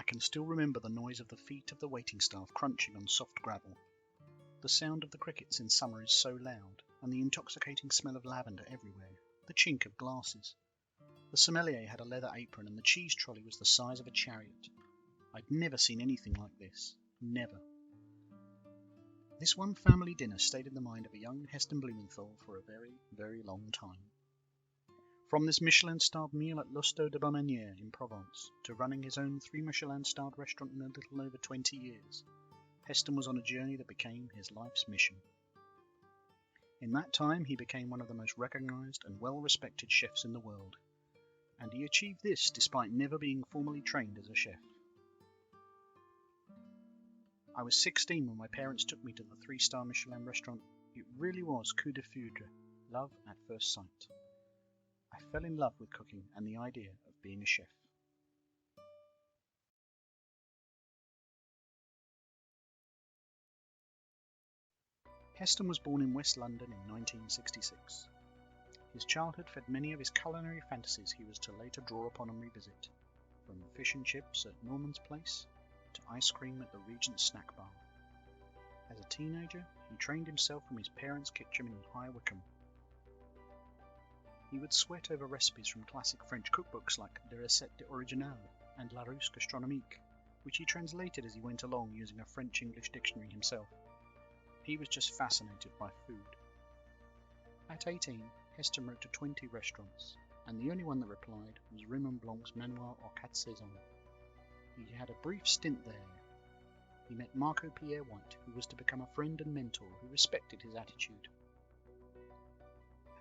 can still remember the noise of the feet of the waiting staff crunching on soft gravel. The sound of the crickets in summer is so loud, and the intoxicating smell of lavender everywhere, the chink of glasses. The sommelier had a leather apron, and the cheese trolley was the size of a chariot. I'd never seen anything like this. Never. This one family dinner stayed in the mind of a young Heston Blumenthal for a very, very long time. From this Michelin-starred meal at l'Hosto de Bonanière in Provence, to running his own 3 Michelin-starred restaurant in a little over 20 years, Heston was on a journey that became his life's mission. In that time, he became one of the most recognized and well-respected chefs in the world, and he achieved this despite never being formally trained as a chef. I was 16 when my parents took me to the 3-star Michelin restaurant. It really was coup de foudre, love at first sight. I fell in love with cooking and the idea of being a chef. Heston was born in West London in 1966. His childhood fed many of his culinary fantasies he was to later draw upon and revisit, from fish and chips at Norman's Place to ice cream at the Regent's Snack Bar. As a teenager, he trained himself from his parents' kitchen in High Wycombe. He would sweat over recipes from classic French cookbooks like De Recettes Originales and La Russe Gastronomique, which he translated as he went along using a French-English dictionary himself. He was just fascinated by food. At 18, Heston wrote to 20 restaurants, and the only one that replied was Raymond Blanc's Manoir aux Quatre Saisons. He had a brief stint there. He met Marco Pierre White, who was to become a friend and mentor who respected his attitude.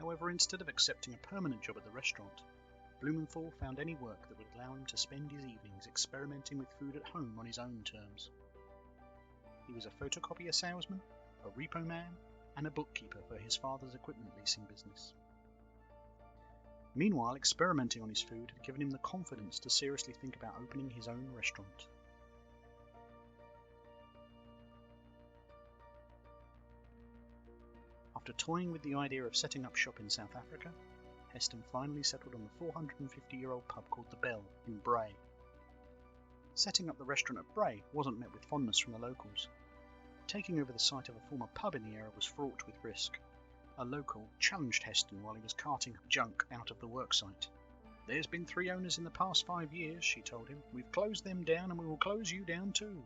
However, instead of accepting a permanent job at the restaurant, Blumenthal found any work that would allow him to spend his evenings experimenting with food at home on his own terms. He was a photocopier salesman, a repo man, and a bookkeeper for his father's equipment leasing business. Meanwhile, experimenting on his food had given him the confidence to seriously think about opening his own restaurant. After toying with the idea of setting up shop in South Africa, Heston finally settled on the 450-year-old pub called The Bell in Bray. Setting up the restaurant at Bray wasn't met with fondness from the locals. Taking over the site of a former pub in the area was fraught with risk. A local challenged Heston while he was carting junk out of the worksite. "There's been 3 owners in the past 5 years," she told him. "We've closed them down and we will close you down too."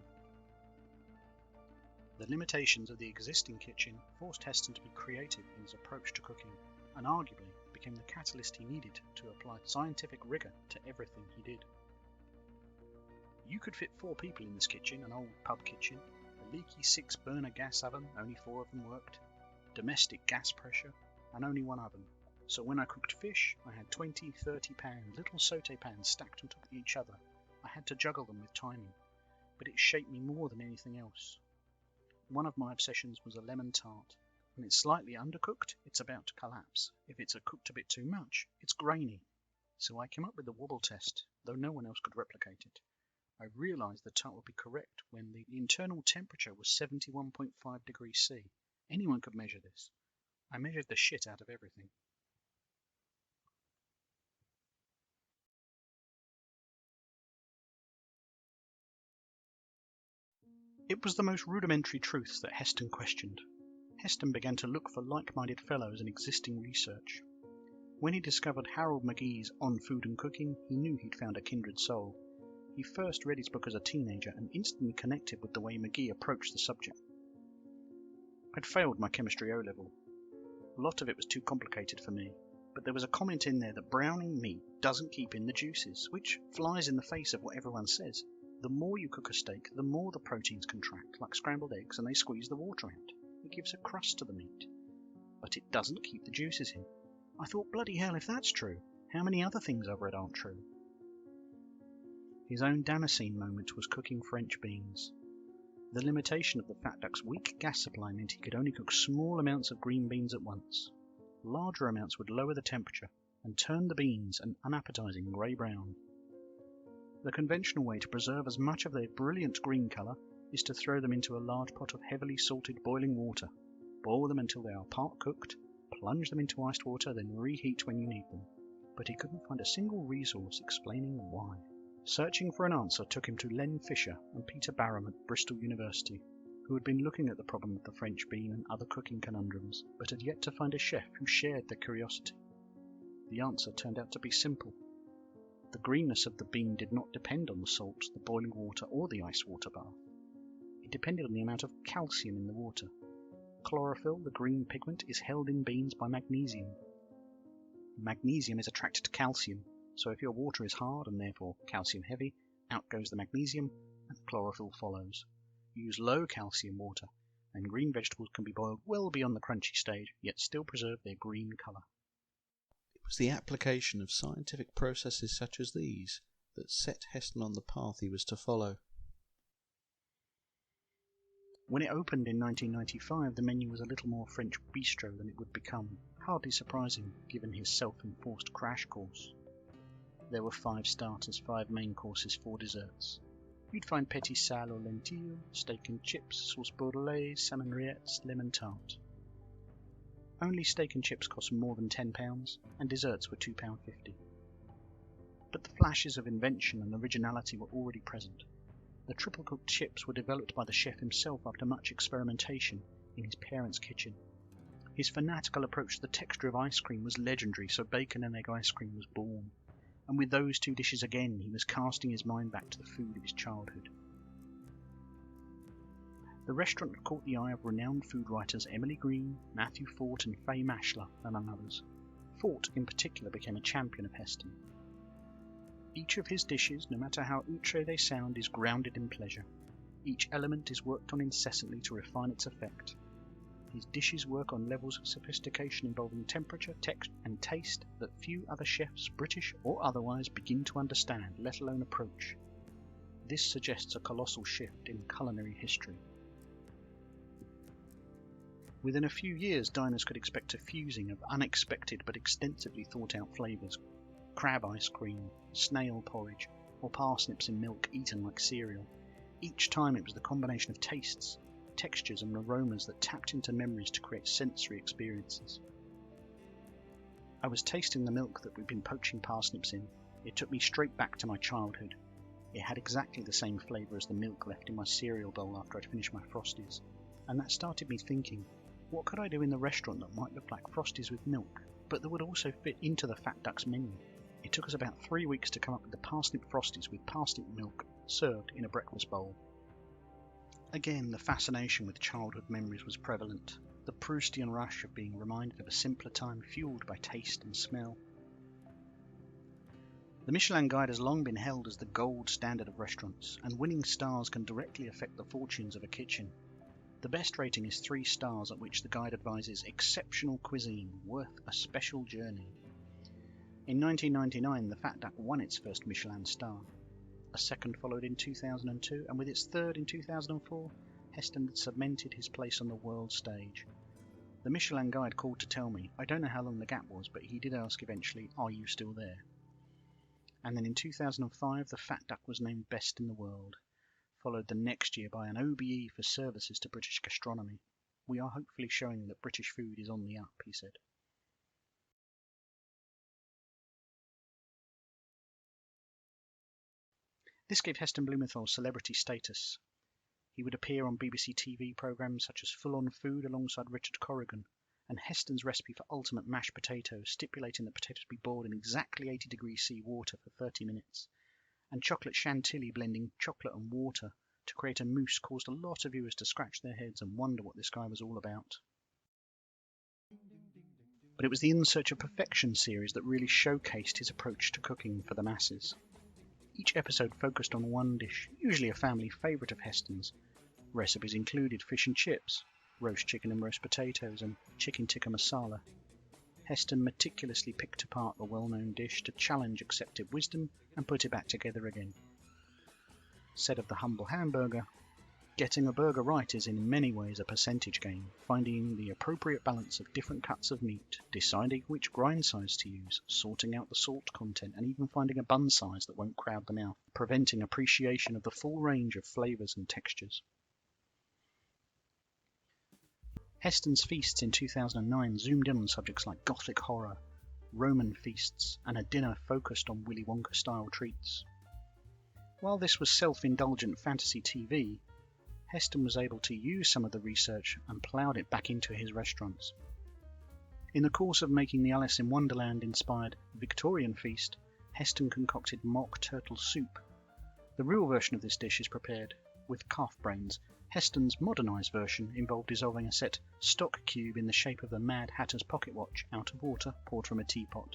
The limitations of the existing kitchen forced Heston to be creative in his approach to cooking, and arguably became the catalyst he needed to apply scientific rigour to everything he did. You could fit 4 people in this kitchen, an old pub kitchen, a leaky 6-burner gas oven, only 4 of them worked, domestic gas pressure, and only 1 oven. So when I cooked fish, I had 20, 30 pound little sauté pans stacked on top of each other. I had to juggle them with timing, but it shaped me more than anything else. One of my obsessions was a lemon tart. When it's slightly undercooked, it's about to collapse. If it's cooked a bit too much, it's grainy. So I came up with the wobble test, though no one else could replicate it. I realised the tart would be correct when the internal temperature was 71.5 degrees C. Anyone could measure this. I measured the shit out of everything. It was the most rudimentary truths that Heston questioned. Heston began to look for like-minded fellows in existing research. When he discovered Harold McGee's On Food and Cooking, he knew he'd found a kindred soul. He first read his book as a teenager and instantly connected with the way McGee approached the subject. I'd failed my chemistry O-level. A lot of it was too complicated for me, but there was a comment in there that browning meat doesn't keep in the juices, which flies in the face of what everyone says. The more you cook a steak, the more the proteins contract, like scrambled eggs, and they squeeze the water out. It gives a crust to the meat. But it doesn't keep the juices in. I thought, bloody hell, if that's true, how many other things I've read aren't true? His own Damascene moment was cooking French beans. The limitation of the fat duck's weak gas supply meant he could only cook small amounts of green beans at once. Larger amounts would lower the temperature and turn the beans an unappetizing grey-brown. The conventional way to preserve as much of their brilliant green colour is to throw them into a large pot of heavily salted boiling water, boil them until they are part cooked, plunge them into iced water, then reheat when you need them. But he couldn't find a single resource explaining why. Searching for an answer took him to Len Fisher and Peter Barham at Bristol University, who had been looking at the problem of the French bean and other cooking conundrums, but had yet to find a chef who shared their curiosity. The answer turned out to be simple. The greenness of the bean did not depend on the salt, the boiling water, or the ice water bath. It depended on the amount of calcium in the water. Chlorophyll, the green pigment, is held in beans by magnesium. Magnesium is attracted to calcium, so if your water is hard and therefore calcium heavy, out goes the magnesium and chlorophyll follows. Use low calcium water, and green vegetables can be boiled well beyond the crunchy stage, yet still preserve their green colour. It was the application of scientific processes such as these that set Heston on the path he was to follow. When it opened in 1995, the menu was a little more French bistro than it would become, hardly surprising given his self-enforced crash course. There were 5 starters, 5 main courses, 4 desserts. You'd find petit sal or lentilles, steak and chips, sauce bordelaise, salmon rillettes, lemon tart. Only steak and chips cost more than £10, and desserts were £2.50. But the flashes of invention and originality were already present. The triple-cooked chips were developed by the chef himself after much experimentation in his parents' kitchen. His fanatical approach to the texture of ice cream was legendary, so bacon and egg ice cream was born. And with those 2 dishes again, he was casting his mind back to the food of his childhood. The restaurant caught the eye of renowned food writers Emily Green, Matthew Fort and Fay Mashler, among others. Fort, in particular, became a champion of Heston. Each of his dishes, no matter how outre they sound, is grounded in pleasure. Each element is worked on incessantly to refine its effect. His dishes work on levels of sophistication involving temperature, texture, and taste that few other chefs, British or otherwise, begin to understand, let alone approach. This suggests a colossal shift in culinary history. Within a few years, diners could expect a fusing of unexpected but extensively thought-out flavours. Crab ice cream, snail porridge, or parsnips in milk eaten like cereal. Each time it was the combination of tastes, textures and aromas that tapped into memories to create sensory experiences. I was tasting the milk that we'd been poaching parsnips in. It took me straight back to my childhood. It had exactly the same flavour as the milk left in my cereal bowl after I'd finished my Frosties, and that started me thinking, what could I do in the restaurant that might look like Frosties with milk, but that would also fit into the Fat Duck's menu? It took us about 3 weeks to come up with the parsnip Frosties with parsnip milk served in a breakfast bowl. Again, the fascination with childhood memories was prevalent, the Proustian rush of being reminded of a simpler time fueled by taste and smell. The Michelin Guide has long been held as the gold standard of restaurants, and winning stars can directly affect the fortunes of a kitchen. The best rating is 3 stars, at which the guide advises exceptional cuisine, worth a special journey. In 1999, the Fat Duck won its first Michelin star. A second followed in 2002, and with its third in 2004, Heston had cemented his place on the world stage. The Michelin Guide called to tell me, I don't know how long the gap was, but he did ask eventually, are you still there? And then in 2005, the Fat Duck was named Best in the World, followed the next year by an OBE for services to British gastronomy. We are hopefully showing that British food is on the up, he said. This gave Heston Blumenthal celebrity status. He would appear on BBC TV programmes such as Full On Food alongside Richard Corrigan, and Heston's recipe for ultimate mashed potatoes, stipulating that potatoes be boiled in exactly 80 degrees C water for 30 minutes, and chocolate chantilly blending chocolate and water to create a mousse caused a lot of viewers to scratch their heads and wonder what this guy was all about. But it was the In Search of Perfection series that really showcased his approach to cooking for the masses. Each episode focused on one dish, usually a family favourite of Heston's. Recipes included fish and chips, roast chicken and roast potatoes, and chicken tikka masala. Heston meticulously picked apart the well-known dish to challenge accepted wisdom and put it back together again. Said of the humble hamburger, getting a burger right is in many ways a percentage game, finding the appropriate balance of different cuts of meat, deciding which grind size to use, sorting out the salt content, and even finding a bun size that won't crowd the mouth, preventing appreciation of the full range of flavours and textures. Heston's feasts in 2009 zoomed in on subjects like Gothic horror, Roman feasts, and a dinner focused on Willy Wonka-style treats. While this was self-indulgent fantasy TV, Heston was able to use some of the research and ploughed it back into his restaurants. In the course of making the Alice in Wonderland-inspired Victorian feast, Heston concocted mock turtle soup. The real version of this dish is prepared with calf brains. Heston's modernised version involved dissolving a set stock cube in the shape of the Mad Hatter's pocket watch out of water poured from a teapot.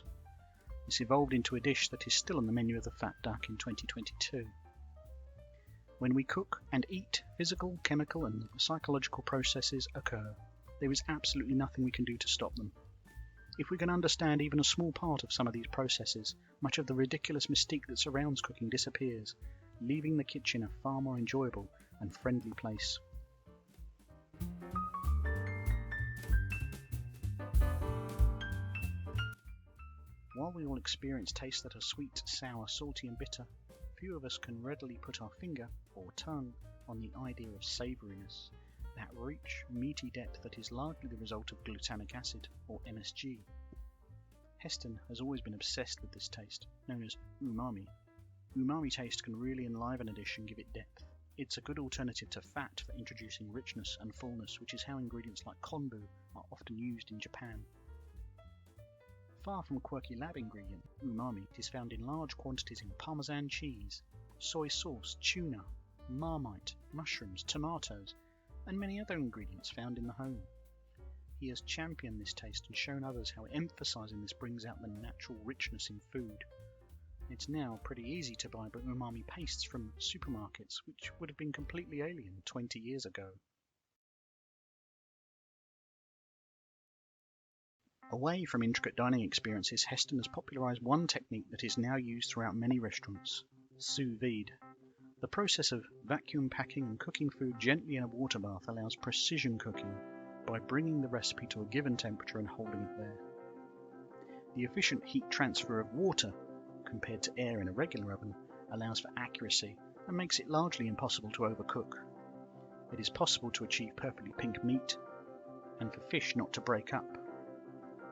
This evolved into a dish that is still on the menu of the Fat Duck in 2022. When we cook and eat, physical, chemical and psychological processes occur. There is absolutely nothing we can do to stop them. If we can understand even a small part of some of these processes, much of the ridiculous mystique that surrounds cooking disappears, leaving the kitchen a far more enjoyable and friendly place. While we all experience tastes that are sweet, sour, salty and bitter, few of us can readily put our finger or tongue on the idea of savouriness, that rich, meaty depth that is largely the result of glutamic acid, or MSG. Heston has always been obsessed with this taste, known as umami. Umami taste can really enliven a dish and give it depth. It's a good alternative to fat for introducing richness and fullness, which is how ingredients like konbu are often used in Japan. Far from a quirky lab ingredient, umami is found in large quantities in Parmesan cheese, soy sauce, tuna, marmite, mushrooms, tomatoes, and many other ingredients found in the home. He has championed this taste and shown others how emphasizing this brings out the natural richness in food. It's now pretty easy to buy umami pastes from supermarkets, which would have been completely alien 20 years ago. Away from intricate dining experiences, Heston has popularized one technique that is now used throughout many restaurants: sous vide. The process of vacuum packing and cooking food gently in a water bath allows precision cooking by bringing the recipe to a given temperature and holding it there. The efficient heat transfer of water, compared to air in a regular oven, allows for accuracy and makes it largely impossible to overcook. It is possible to achieve perfectly pink meat and for fish not to break up.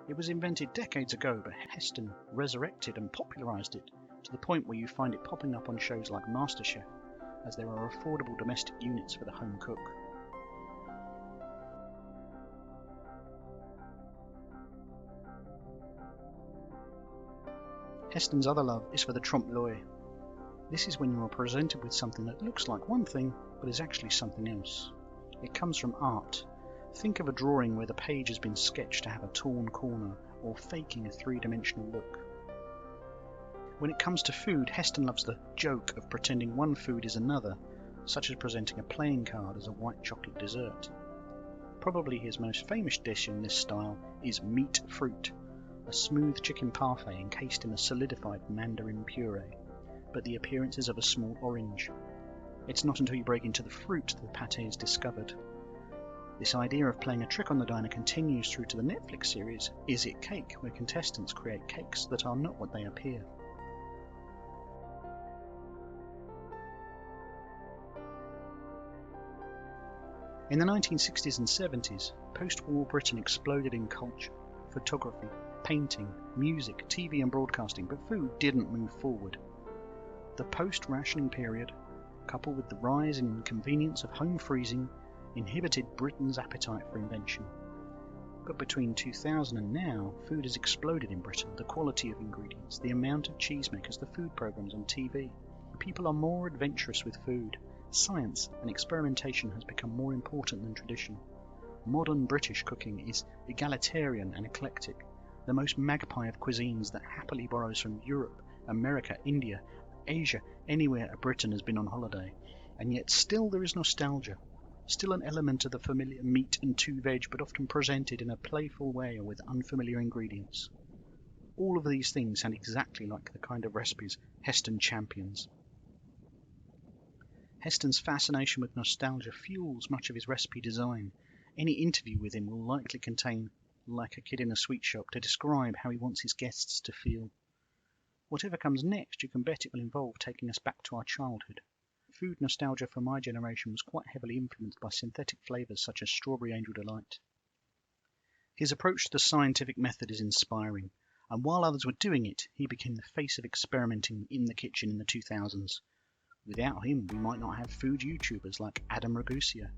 It was invented decades ago, but Heston resurrected and popularized it to the point where you find it popping up on shows like MasterChef, as there are affordable domestic units for the home cook. Heston's other love is for the Trompe L'oiel. This is when you are presented with something that looks like one thing, but is actually something else. It comes from art. Think of a drawing where the page has been sketched to have a torn corner, or faking a three-dimensional look. When it comes to food, Heston loves the joke of pretending one food is another, such as presenting a playing card as a white chocolate dessert. Probably his most famous dish in this style is meat fruit, a smooth chicken parfait encased in a solidified mandarin puree, but the appearance is of a small orange. It's not until you break into the fruit that the pâté is discovered. This idea of playing a trick on the diner continues through to the Netflix series Is It Cake?, where contestants create cakes that are not what they appear. In the 1960s and 70s, post-war Britain exploded in culture, photography, painting, music, TV and broadcasting, but food didn't move forward. The post-rationing period, coupled with the rise in inconvenience of home freezing, inhibited Britain's appetite for invention. But between 2000 and now, food has exploded in Britain. The quality of ingredients, the amount of cheesemakers, the food programs on TV. People are more adventurous with food. Science and experimentation has become more important than tradition. Modern British cooking is egalitarian and eclectic, the most magpie of cuisines that happily borrows from Europe, America, India, Asia, anywhere a Briton has been on holiday. And yet still there is nostalgia. Still an element of the familiar meat and two veg, but often presented in a playful way or with unfamiliar ingredients. All of these things sound exactly like the kind of recipes Heston champions. Heston's fascination with nostalgia fuels much of his recipe design. Any interview with him will likely contain "like a kid in a sweet shop" to describe how he wants his guests to feel. Whatever comes next, you can bet it will involve taking us back to our childhood. Food nostalgia for my generation was quite heavily influenced by synthetic flavours such as Strawberry Angel Delight. His approach to the scientific method is inspiring, and while others were doing it, he became the face of experimenting in the kitchen in the 2000s. Without him, we might not have food YouTubers like Adam Ragusia,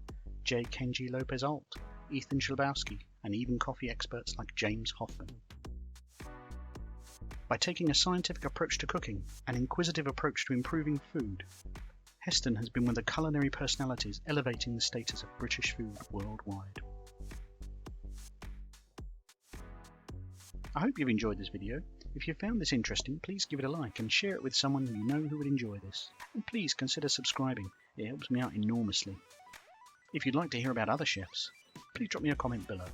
J. Kenji Lopez-Alt, Ethan Schlabowski, and even coffee experts like James Hoffman. By taking a scientific approach to cooking, an inquisitive approach to improving food, Heston has been one of the culinary personalities elevating the status of British food worldwide. I hope you've enjoyed this video. If you found this interesting, please give it a like and share it with someone you know who would enjoy this. And please consider subscribing, it helps me out enormously. If you'd like to hear about other chefs, please drop me a comment below.